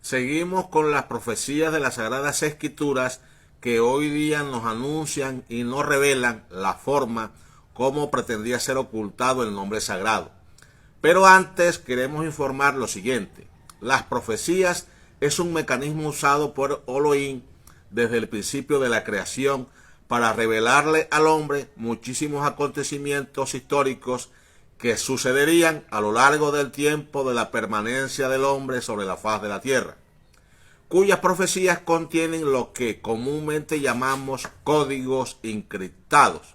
Seguimos con las profecías de las Sagradas Escrituras que hoy día nos anuncian y nos revelan la forma como pretendía ser ocultado el nombre sagrado. Pero antes queremos informar lo siguiente. Las profecías es un mecanismo usado por Elohim desde el principio de la creación para revelarle al hombre muchísimos acontecimientos históricos que sucederían a lo largo del tiempo de la permanencia del hombre sobre la faz de la tierra, cuyas profecías contienen lo que comúnmente llamamos códigos encriptados,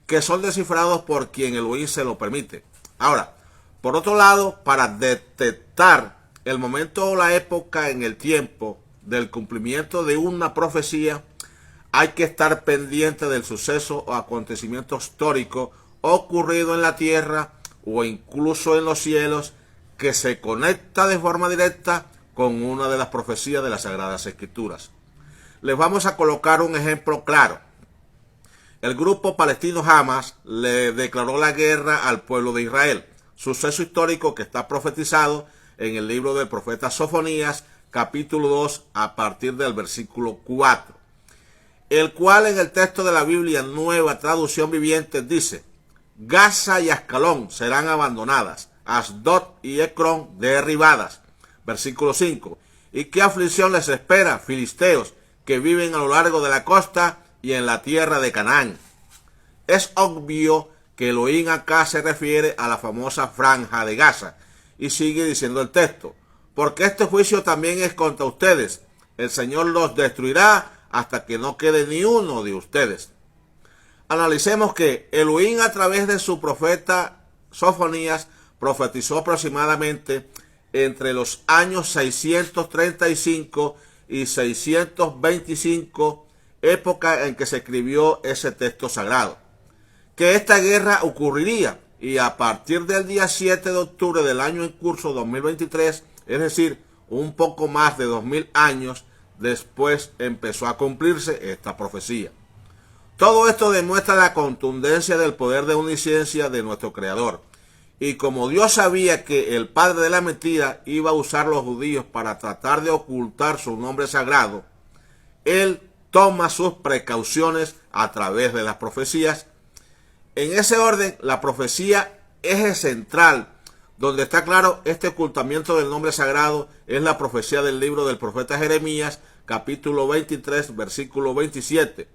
que son descifrados por quien Elohim se lo permite. Ahora, por otro lado, para detectar el momento o la época en el tiempo del cumplimiento de una profecía, hay que estar pendiente del suceso o acontecimiento histórico ocurrido en la tierra o incluso en los cielos que se conecta de forma directa con una de las profecías de las Sagradas Escrituras. Les vamos a colocar un ejemplo claro. El grupo palestino Hamas le declaró la guerra al pueblo de Israel, suceso histórico que está profetizado en el libro del profeta Sofonías, capítulo 2, a partir del versículo 4, el cual en el texto de la Biblia Nueva Traducción Viviente dice: Gaza y Ascalón serán abandonadas, Asdod y Ecrón derribadas. Versículo 5. ¿Y qué aflicción les espera, filisteos, que viven a lo largo de la costa y en la tierra de Canaán? Es obvio que Elohim acá se refiere a la famosa franja de Gaza, y sigue diciendo el texto: porque este juicio también es contra ustedes, el Señor los destruirá hasta que no quede ni uno de ustedes. Analicemos que Elohim a través de su profeta Sofonías profetizó aproximadamente entre los años 635 y 625, época en que se escribió ese texto sagrado, que esta guerra ocurriría, y a partir del día 7 de octubre del año en curso 2023, es decir, un poco más de 2000 años después, empezó a cumplirse esta profecía. Todo esto demuestra la contundencia del poder de omnisciencia de nuestro Creador. Y como Dios sabía que el padre de la mentira iba a usar a los judíos para tratar de ocultar su nombre sagrado, Él toma sus precauciones a través de las profecías. En ese orden, la profecía eje central, donde está claro este ocultamiento del nombre sagrado, es la profecía del libro del profeta Jeremías, capítulo 23, versículo 27.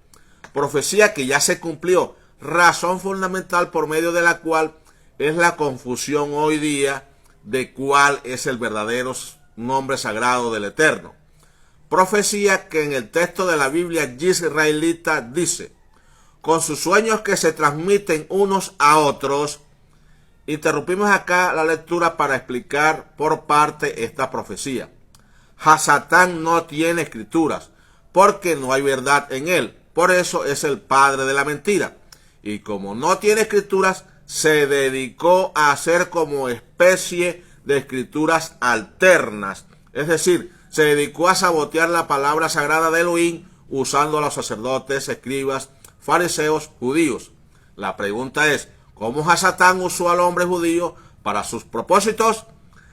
Profecía que ya se cumplió, razón fundamental por medio de la cual es la confusión hoy día de cuál es el verdadero nombre sagrado del Eterno. Profecía que en el texto de la Biblia israelita dice: con sus sueños que se transmiten unos a otros. Interrumpimos acá la lectura para explicar por parte esta profecía. Hasatán no tiene escrituras, porque no hay verdad en él. Por eso es el padre de la mentira. Y como no tiene escrituras, se dedicó a hacer como especie de escrituras alternas. Es decir, se dedicó a sabotear la palabra sagrada de Elohim usando a los sacerdotes, escribas, fariseos, judíos. La pregunta es: ¿cómo Hasatán usó al hombre judío para sus propósitos?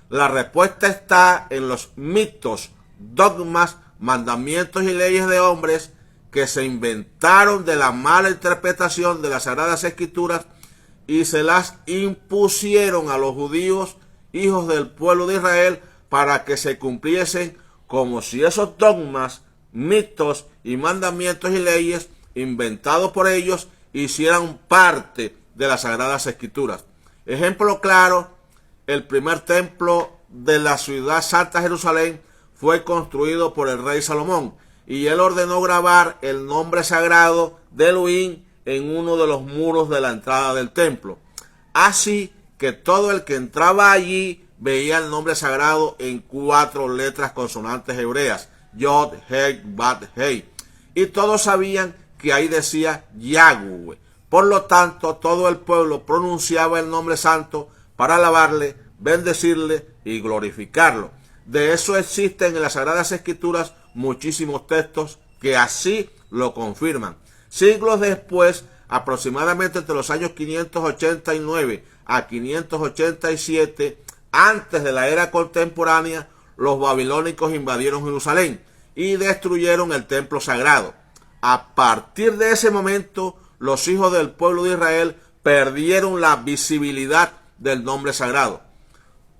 La respuesta está en los mitos, dogmas, mandamientos y leyes de hombres que se inventaron de la mala interpretación de las Sagradas Escrituras y se las impusieron a los judíos, hijos del pueblo de Israel, para que se cumpliesen, como si esos dogmas, mitos y mandamientos y leyes inventados por ellos hicieran parte de las Sagradas Escrituras. Ejemplo claro: el primer templo de la ciudad santa Jerusalén fue construido por el rey Salomón, y él ordenó grabar el nombre sagrado de Elohim en uno de los muros de la entrada del templo. Así que todo el que entraba allí veía el nombre sagrado en 4 letras consonantes hebreas: Yod, Hei, Bat, Hei. Y todos sabían que ahí decía Yahweh. Por lo tanto, todo el pueblo pronunciaba el nombre santo para alabarle, bendecirle y glorificarlo. De eso existen en las Sagradas Escrituras muchísimos textos que así lo confirman. Siglos después, aproximadamente entre los años 589 a 587, antes de la era contemporánea, los babilónicos invadieron Jerusalén y destruyeron el templo sagrado. A partir de ese momento, los hijos del pueblo de Israel perdieron la visibilidad del nombre sagrado.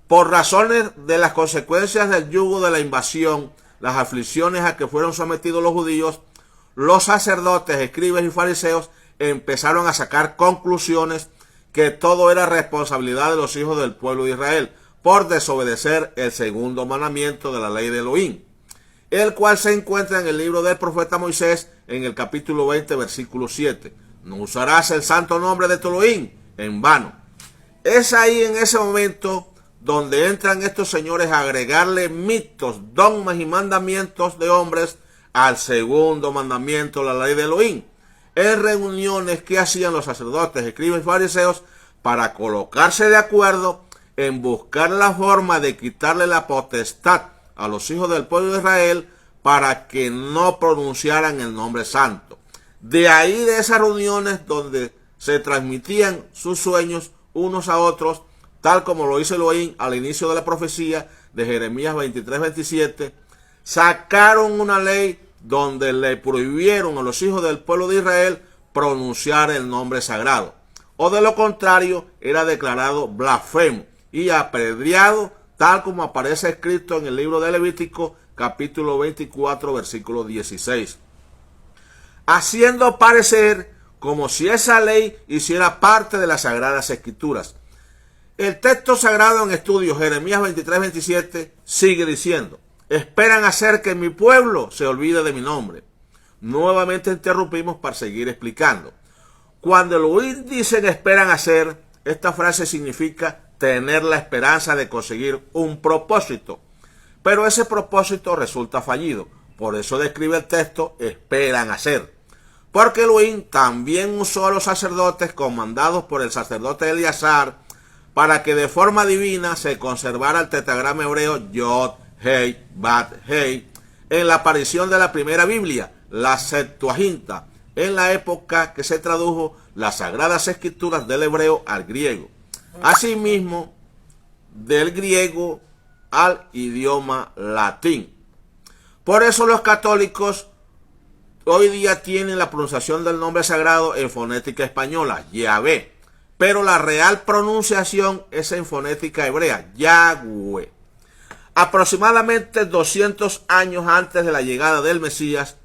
Por razones de las consecuencias del yugo de la invasión, las aflicciones a que fueron sometidos los judíos, los sacerdotes, escribas y fariseos empezaron a sacar conclusiones que todo era responsabilidad de los hijos del pueblo de Israel por desobedecer el segundo mandamiento de la ley de Elohim, el cual se encuentra en el libro del profeta Moisés en el capítulo 20, versículo 7. No usarás el santo nombre de tu Elohim en vano. Es ahí en ese momento donde entran estos señores a agregarle mitos, dogmas y mandamientos de hombres al segundo mandamiento, la ley de Elohim, en reuniones que hacían los sacerdotes, escribas y fariseos para colocarse de acuerdo en buscar la forma de quitarle la potestad a los hijos del pueblo de Israel para que no pronunciaran el nombre santo. De ahí, de esas reuniones donde se transmitían sus sueños unos a otros, tal como lo hizo Elohim al inicio de la profecía de Jeremías 23-27, sacaron una ley donde le prohibieron a los hijos del pueblo de Israel pronunciar el nombre sagrado, o de lo contrario era declarado blasfemo y apedreado, tal como aparece escrito en el libro de Levítico capítulo 24 versículo 16, haciendo parecer como si esa ley hiciera parte de las Sagradas Escrituras. El texto sagrado en estudio, Jeremías 23-27, sigue diciendo: esperan hacer que mi pueblo se olvide de mi nombre. Nuevamente interrumpimos para seguir explicando. Cuando Elohim dicen esperan hacer, esta frase significa tener la esperanza de conseguir un propósito, pero ese propósito resulta fallido. Por eso describe el texto esperan hacer, porque Elohim también usó a los sacerdotes comandados por el sacerdote Eleazar para que de forma divina se conservara el tetragrama hebreo Yod, Hei, Bat, Hei en la aparición de la primera Biblia, la Septuaginta, en la época que se tradujo las Sagradas Escrituras del hebreo al griego. Asimismo, del griego al idioma latín. Por eso los católicos hoy día tienen la pronunciación del nombre sagrado en fonética española, Yahvé, pero la real pronunciación es en fonética hebrea, Yahweh. Aproximadamente 200 años antes de la llegada del Mesías,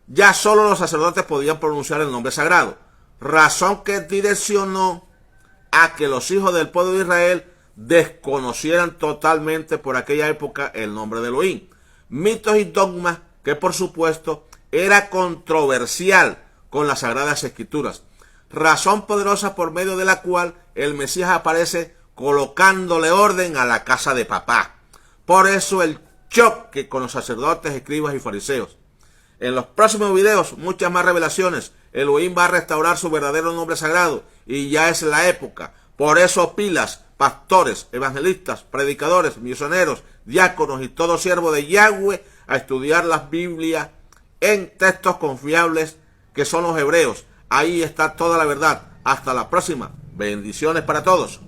ya solo los sacerdotes podían pronunciar el nombre sagrado, razón que direccionó a que los hijos del pueblo de Israel desconocieran totalmente por aquella época el nombre de Elohim. Mitos y dogmas que por supuesto era controversial con las Sagradas Escrituras, razón poderosa por medio de la cual el Mesías aparece colocándole orden a la casa de papá. Por eso el choque con los sacerdotes, escribas y fariseos. En los próximos videos, muchas más revelaciones. Elohim va a restaurar su verdadero nombre sagrado y ya es la época. Por eso pilas, pastores, evangelistas, predicadores, misioneros, diáconos y todo siervo de Yahweh a estudiar las Biblias en textos confiables que son los hebreos. Ahí está toda la verdad. Hasta la próxima. Bendiciones para todos.